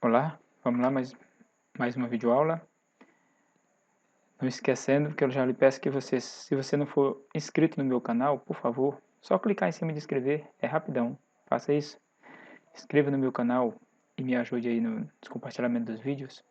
Olá, vamos lá, mais uma videoaula. Não esquecendo que eu já lhe peço que você, se você não for inscrito no meu canal, por favor, só clicar em cima de inscrever, é rapidão, faça isso. Inscreva no meu canal e me ajude aí no compartilhamento dos vídeos.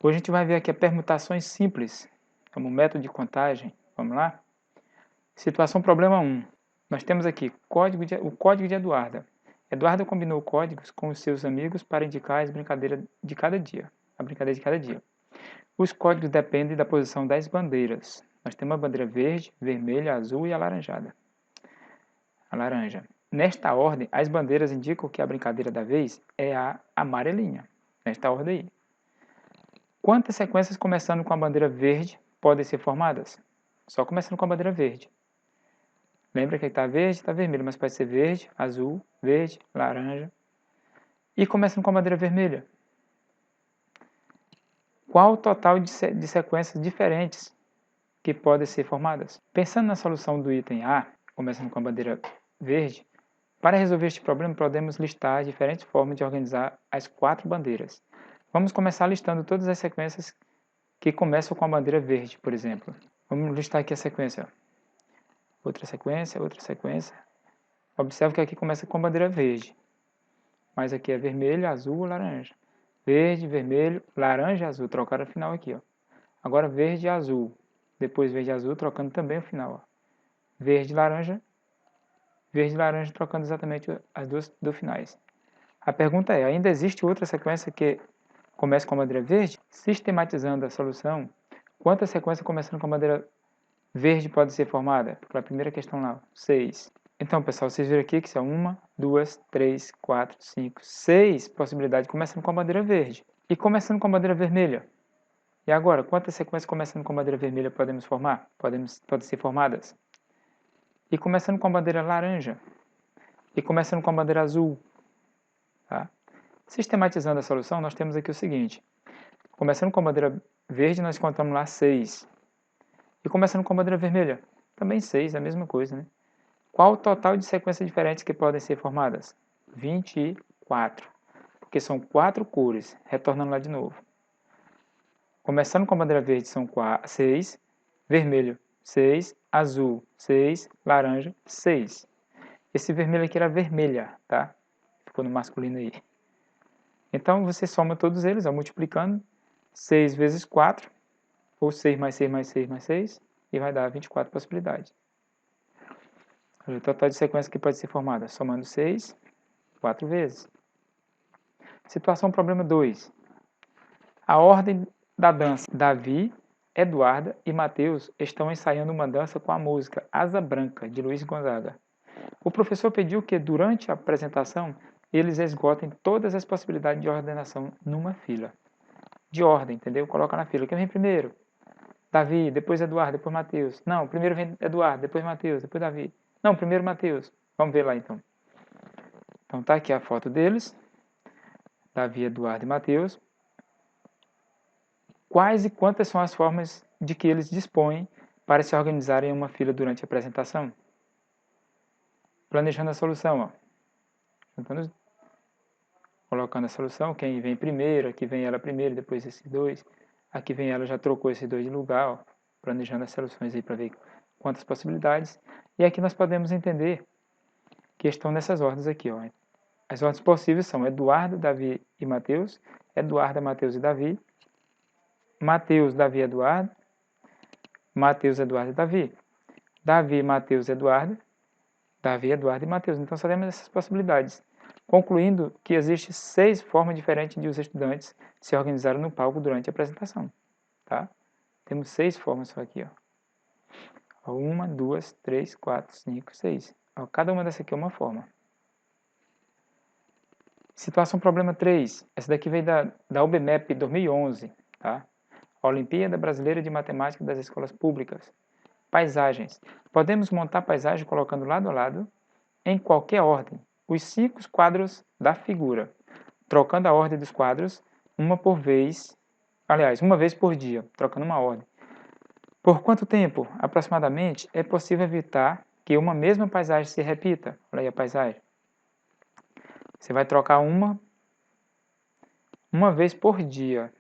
Hoje a gente vai ver aqui permutações simples, como método de contagem. Vamos lá? Situação problema 1. Nós temos aqui o código de Eduarda. Eduarda combinou códigos com os seus amigos para indicar a brincadeira de cada dia. Os códigos dependem da posição das bandeiras. Nós temos a bandeira verde, vermelha, azul e alaranjada. A laranja. Nesta ordem, as bandeiras indicam que a brincadeira da vez é a amarelinha. Nesta ordem aí. Quantas sequências começando com a bandeira verde podem ser formadas? Só começando com a bandeira verde. Lembra que está verde, está vermelho, mas pode ser verde, azul, verde, laranja. E começando com a bandeira vermelha. Qual o total de sequências diferentes que podem ser formadas? Pensando na solução do item A, começando com a bandeira verde, para resolver este problema podemos listar diferentes formas de organizar as 4 bandeiras. Vamos começar listando todas as sequências que começam com a bandeira verde, por exemplo. Vamos listar aqui a sequência. Outra sequência, outra sequência. Observe que aqui começa com a bandeira verde, mas aqui é vermelho, azul, laranja. Verde, vermelho, laranja, azul. Trocaram o final aqui, ó. Agora verde e azul. Depois verde e azul, trocando também o final, ó. Verde e laranja, trocando exatamente as duas do finais. A pergunta é, ainda existe outra sequência que começa com a bandeira verde? Sistematizando a solução, quantas sequências começando com a bandeira verde pode ser formada? Pela primeira questão lá, 6. Então, pessoal, vocês viram aqui que são 1, 2, 3, 4, 5, 6 possibilidades começando com a bandeira verde. E começando com a bandeira vermelha? E agora, quantas sequências começando com a bandeira vermelha podemos formar? Podem ser formadas? E começando com a bandeira laranja? E começando com a bandeira azul? Tá? Sistematizando a solução, nós temos aqui o seguinte. Começando com a bandeira verde, nós contamos lá 6. E começando com a bandeira vermelha? Também 6, a mesma coisa, né? Qual o total de sequências diferentes que podem ser formadas? 24. Porque são 4 cores. Retornando lá de novo. Começando com a bandeira verde são 6, vermelho 6, azul 6, laranja 6. Esse vermelho aqui era vermelha, tá? Ficou no masculino aí. Então você soma todos eles, ó, multiplicando 6 vezes 4, ou 6 mais 6 mais 6 mais 6, e vai dar 24 possibilidades. O total de sequência que pode ser formada, somando 6, 4 vezes. Situação problema 2. A ordem da dança. Davi, Eduarda e Mateus estão ensaiando uma dança com a música Asa Branca, de Luiz Gonzaga. O professor pediu que, durante a apresentação, eles esgotem todas as possibilidades de ordenação numa fila. De ordem, entendeu? Coloca na fila. Quem vem primeiro? Davi, depois Eduardo, depois Mateus. Não, primeiro vem Eduardo, depois Mateus, depois Davi. Não, primeiro Mateus. Vamos ver lá então. Então tá aqui a foto deles. Davi, Eduardo e Mateus. Quais e quantas são as formas de que eles dispõem para se organizarem em uma fila durante a apresentação? Planejando a solução, ó. Colocando a solução, quem vem primeiro, aqui vem ela primeiro, depois esses dois. Aqui vem ela, já trocou esses dois de lugar, ó. Planejando as soluções aí para ver quantas possibilidades. E aqui nós podemos entender que estão nessas ordens aqui, ó. As ordens possíveis são Eduardo, Davi e Mateus, Eduarda, Mateus e Davi, Mateus, Davi, Eduardo, Mateus, Eduardo e Davi, Davi, Mateus, Eduardo, Davi, Eduardo e Mateus. Então só temos essas possibilidades. Concluindo que existem 6 formas diferentes de os estudantes se organizarem no palco durante a apresentação. Tá? Temos 6 formas só aqui. Ó. 1, 2, 3, 4, 5, 6. Ó, cada uma dessa aqui é uma forma. Situação problema 3. Essa daqui veio da UBMEP 2011. Tá? Olimpíada Brasileira de Matemática das Escolas Públicas. Paisagens. Podemos montar paisagem colocando lado a lado, em qualquer ordem, os 5 quadros da figura, trocando a ordem dos quadros uma vez por dia, trocando uma ordem. Por quanto tempo, aproximadamente, é possível evitar que uma mesma paisagem se repita? Olha aí a paisagem. Você vai trocar uma uma vez por dia.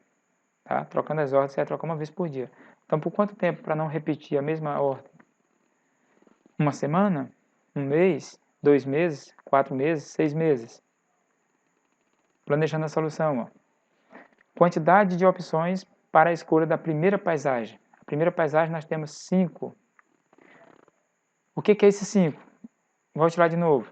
Tá? Trocando as ordens, você vai trocar uma vez por dia. Então, por quanto tempo para não repetir a mesma ordem? Uma semana? Um mês? 2 meses? 4 meses? 6 meses? Planejando a solução. Ó. Quantidade de opções para a escolha da primeira paisagem. A primeira paisagem nós temos 5. O que é esse 5? Vou tirar de novo.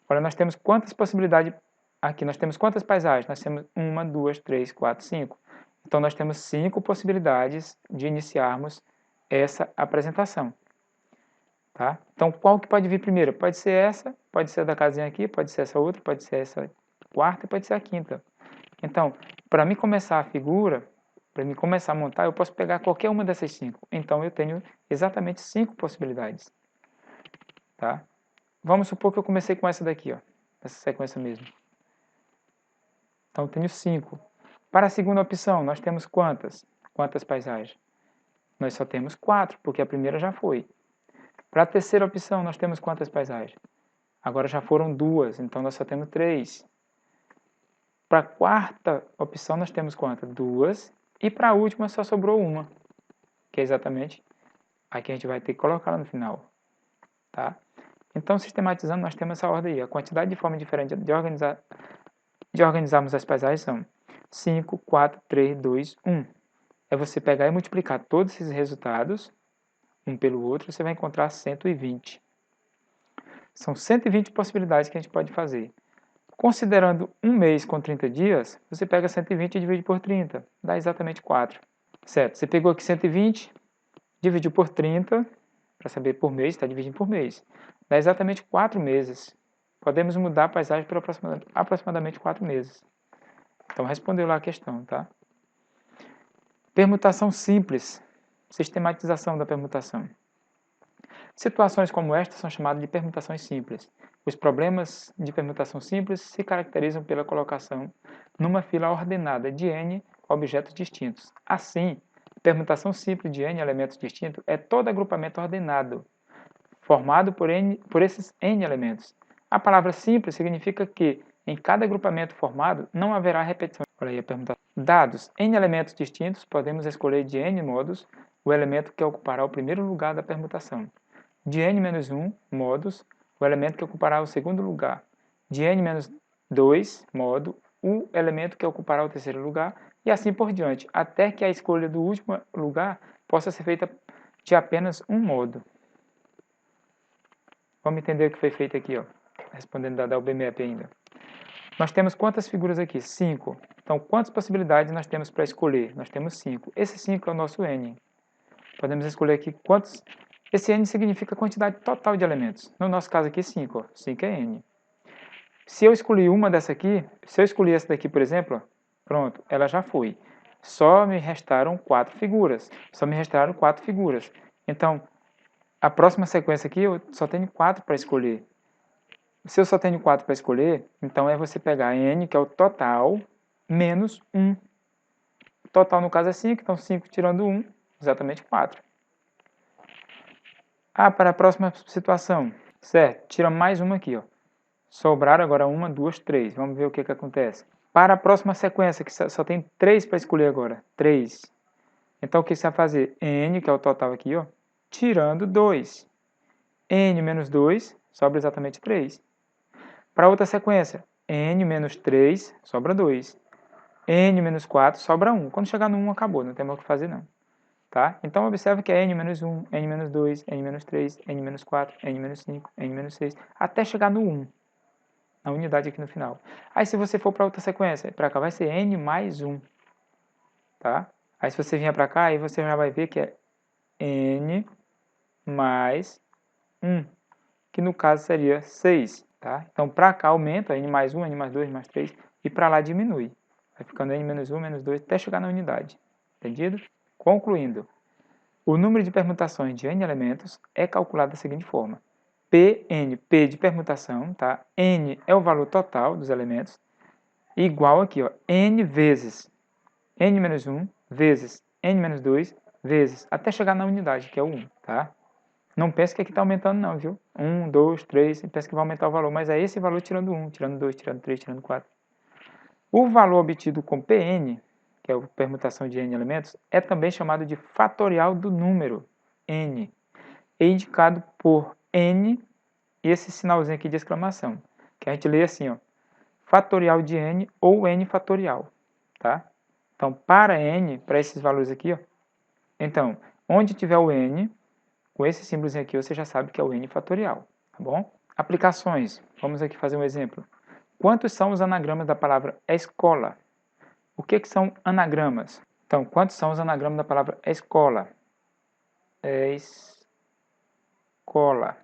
Olha, nós temos quantas possibilidades aqui? Nós temos quantas paisagens? Nós temos 1, 2, 3, 4, 5. Então, nós temos 5 possibilidades de iniciarmos essa apresentação. Tá? Então, qual que pode vir primeiro? Pode ser essa, pode ser a da casinha aqui, pode ser essa outra, pode ser essa quarta e pode ser a quinta. Então, para mim começar a figura, para mim começar a montar, eu posso pegar qualquer uma dessas 5. Então, eu tenho exatamente 5 possibilidades. Tá? Vamos supor que eu comecei com essa daqui, ó, essa sequência mesmo. Então, eu tenho 5. Para a segunda opção, nós temos quantas? Quantas paisagens? Nós só temos 4, porque a primeira já foi. Para a terceira opção, nós temos quantas paisagens? Agora já foram 2, então nós só temos 3. Para a quarta opção, nós temos quantas? 2. E para a última, só sobrou uma, que é exatamente a que a gente vai ter que colocar lá no final. Tá? Então, sistematizando, nós temos essa ordem aí. A quantidade de formas diferentes de organizarmos as paisagens são 5, 4, 3, 2, 1. É você pegar e multiplicar todos esses resultados, um pelo outro, você vai encontrar 120. São 120 possibilidades que a gente pode fazer. Considerando um mês com 30 dias, você pega 120 e divide por 30, dá exatamente 4. Certo? Você pegou aqui 120, dividiu por 30, para saber por mês, está dividindo por mês. Dá exatamente 4 meses. Podemos mudar a paisagem por aproximadamente 4 meses. Então, respondeu lá a questão, tá? Permutação simples. Sistematização da permutação. Situações como esta são chamadas de permutações simples. Os problemas de permutação simples se caracterizam pela colocação numa fila ordenada de n objetos distintos. Assim, permutação simples de n elementos distintos é todo agrupamento ordenado, formado por esses n elementos. A palavra simples significa que, em cada agrupamento formado, não haverá repetição. Olha aí a permutação. Dados n elementos distintos, podemos escolher de n modos o elemento que ocupará o primeiro lugar da permutação. De n-1 modos, o elemento que ocupará o segundo lugar. De n-2 modo, o elemento que ocupará o terceiro lugar, e assim por diante, até que a escolha do último lugar possa ser feita de apenas um modo. Vamos entender o que foi feito aqui, ó, respondendo da UBMAP ainda. Nós temos quantas figuras aqui? 5. Então, quantas possibilidades nós temos para escolher? Nós temos 5. Esse 5 é o nosso n. Podemos escolher aqui quantos... Esse n significa a quantidade total de elementos. No nosso caso aqui, 5. Ó. 5 é n. Se eu escolher uma dessa aqui, se eu escolher essa daqui, por exemplo, ó, pronto, ela já foi. Só me restaram 4 figuras. Então, a próxima sequência aqui, eu só tenho 4 para escolher. Se eu só tenho 4 para escolher, então é você pegar n, que é o total, menos 1. O total, no caso, é 5, então 5 tirando 1, exatamente 4. Para a próxima situação, certo? Tira mais uma aqui, ó. Sobraram agora 1, 2, 3. Vamos ver o que acontece. Para a próxima sequência, que só tem 3 para escolher agora. 3. Então, o que você vai fazer? N, que é o total aqui, ó, tirando 2. N menos 2, sobra exatamente 3. Para outra sequência, N menos 3, sobra 2. N menos 4, sobra 1. Quando chegar no 1, acabou, não tem mais o que fazer, não. Tá? Então, observe que é n menos 1, n menos 2, n menos 3, n menos 4, n menos 5, n menos 6, até chegar no 1, na unidade aqui no final. Aí, se você for para outra sequência, para cá vai ser n mais 1. Tá? Aí, se você vier para cá, aí você já vai ver que é n mais 1, que no caso seria 6. Tá? Então, para cá aumenta n mais 1, n mais 2, n mais 3, e para lá diminui. Vai ficando n menos 1, menos 2, até chegar na unidade. Entendido? Concluindo, o número de permutações de n elementos é calculado da seguinte forma. Pn, P de permutação, tá? N é o valor total dos elementos, igual aqui, ó, n vezes n menos 1 vezes n menos 2 vezes, até chegar na unidade, que é o 1, tá? Não pense que aqui está aumentando não, viu? 1, 2, 3, pensa que vai aumentar o valor, mas é esse valor tirando 1, tirando 2, tirando 3, tirando 4. O valor obtido com Pn, que é a permutação de n elementos, é também chamado de fatorial do número n, é indicado por n e esse sinalzinho aqui de exclamação, que a gente lê assim, ó, fatorial de n ou n fatorial, tá? Então, para n, para esses valores aqui, ó, então, onde tiver o n, com esse símbolozinho aqui, você já sabe que é o n fatorial, tá bom? Aplicações, vamos aqui fazer um exemplo. Quantos são os anagramas da palavra escola? O que são anagramas? Então, quantos são os anagramas da palavra escola? Escola.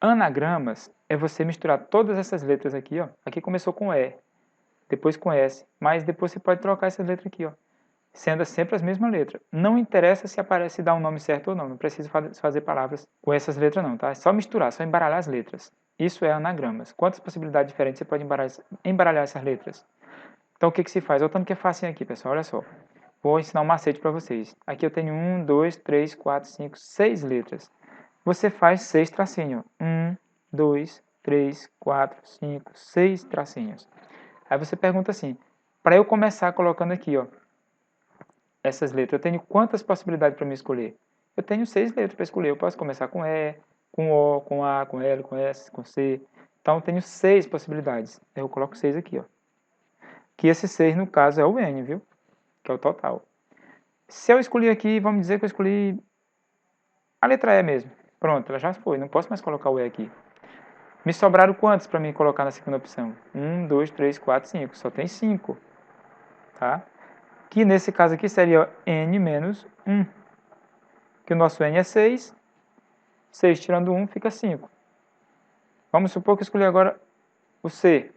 Anagramas é você misturar todas essas letras aqui, ó. Aqui começou com E, depois com S, mas depois você pode trocar essas letras aqui, ó, sendo sempre as mesmas letras. Não interessa se aparece dar um nome certo ou não, não precisa fazer palavras com essas letras não, tá? É só misturar, só embaralhar as letras. Isso é anagramas. Quantas possibilidades diferentes você pode embaralhar essas letras? Então o que se faz? Olha o tanto que é fácil aqui, pessoal, olha só. Vou ensinar um macete para vocês. Aqui eu tenho 1, 2, 3, 4, 5, 6 letras. Você faz 6 tracinhos. 1, 2, 3, 4, 5, 6 tracinhos. Aí você pergunta assim, para eu começar colocando aqui, ó, essas letras, eu tenho quantas possibilidades para me escolher? Eu tenho 6 letras para escolher. Eu posso começar com E, com O, com A, com L, com S, com C. Então eu tenho 6 possibilidades. Eu coloco 6 aqui, ó. Que esse 6 no caso é o N, viu? Que é o total. Se eu escolher aqui, vamos dizer que eu escolhi a letra E mesmo. Pronto, ela já foi, não posso mais colocar o E aqui. Me sobraram quantos para mim colocar na segunda opção? 1, 2, 3, 4, 5. Só tem 5. Tá? Que nesse caso aqui seria N menos 1. Que o nosso N é 6. 6 tirando 1 fica 5. Vamos supor que eu escolhi agora o C.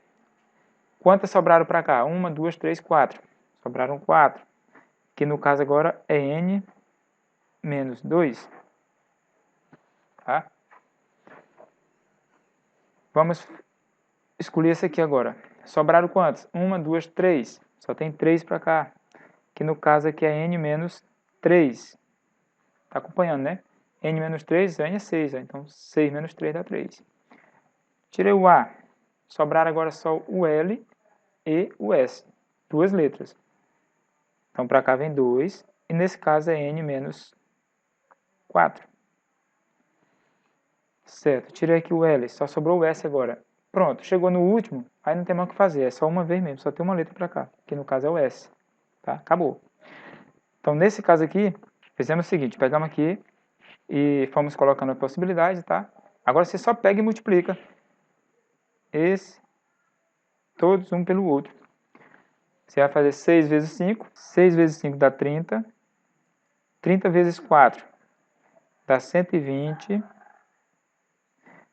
Quantas sobraram para cá? 1, 2, 3, 4. Sobraram 4. Que no caso agora é N menos 2. Tá? Vamos escolher esse aqui agora. Sobraram quantos? 1, 2, 3. Só tem 3 para cá. Que no caso aqui é N menos 3. Tá acompanhando, né? N menos 3, N é 6. Ó. Então 6 menos 3 dá 3. Tirei o A. Sobraram agora só o L e o S. 2 letras. Então para cá vem 2. E nesse caso é N menos 4. Certo. Tirei aqui o L. Só sobrou o S agora. Pronto. Chegou no último. Aí não tem mais o que fazer. É só uma vez mesmo. Só tem uma letra para cá. Que no caso é o S. Tá? Acabou. Então nesse caso aqui, fizemos o seguinte. Pegamos aqui e fomos colocando a possibilidade, tá? Agora você só pega e multiplica esse, todos um pelo outro. Você vai fazer 6 vezes 5. 6 vezes 5 dá 30. 30 vezes 4 dá 120.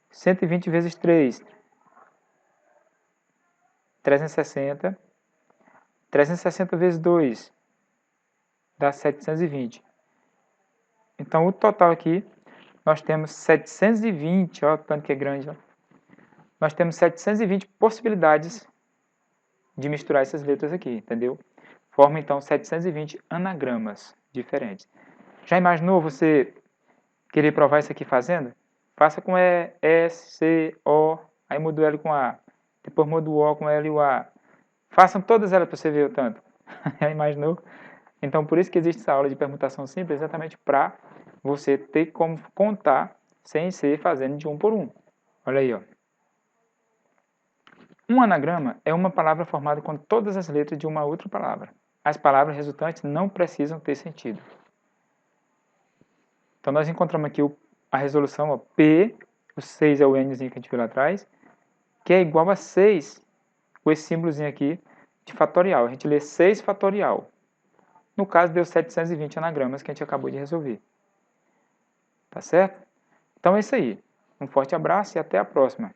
120 vezes 3, 360. 360 vezes 2 dá 720. Então o total aqui, nós temos 720, ó, tanto que é grande, ó. Nós temos 720 possibilidades de misturar essas letras aqui, entendeu? Forma então 720 anagramas diferentes. Já imaginou você querer provar isso aqui fazendo? Faça com E, S, C, O, aí muda o L com A, depois muda o O com L e o A. Façam todas elas para você ver o tanto. Já imaginou? Então por isso que existe essa aula de permutação simples, exatamente para você ter como contar sem ser fazendo de um por um. Olha aí, ó. Um anagrama é uma palavra formada com todas as letras de uma outra palavra. As palavras resultantes não precisam ter sentido. Então nós encontramos aqui a resolução, ó, P, o 6 é o Nzinho que a gente viu lá atrás, que é igual a 6, com esse símbolozinho aqui de fatorial. A gente lê 6 fatorial. No caso deu 720 anagramas que a gente acabou de resolver. Tá certo? Então é isso aí. Um forte abraço e até a próxima.